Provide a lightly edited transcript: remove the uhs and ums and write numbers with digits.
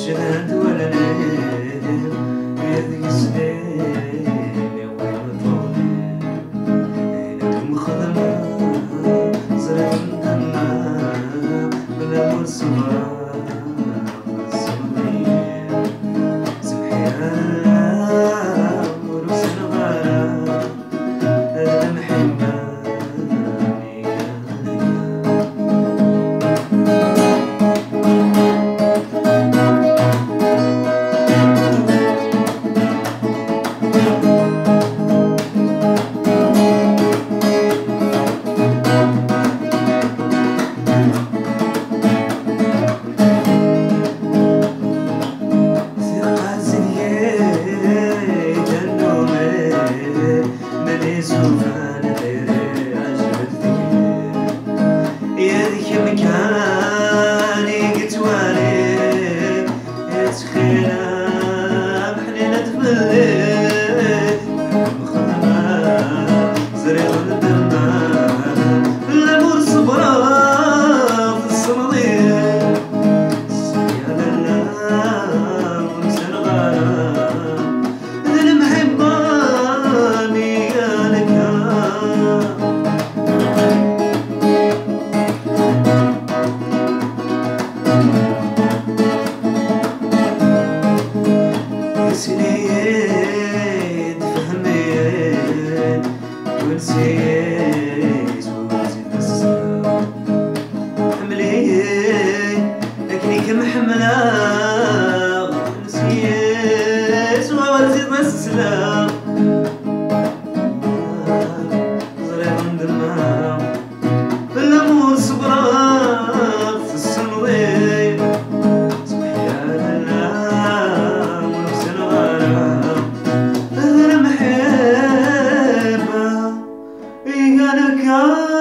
شهد ولا ليل يدي سنيني ويطولي لكم خدمة زرت مهمة بلا مرسمة الصغير سمحي أنا وروس الغلا المحبة مكاني قتوالي يتخينا بحنينة تفلي مخدمة زريغ الدمة الأمور صبرا في الصناديق سيا لله ونسان غرام ذي المحبة ميالك سنين فهمين ونسيت ونسيت السلام حملين لكني كم حملة نسيت ونسيت السلام زريغ ندمع بالأمور صبرا في الصنوير أنا محبة إياك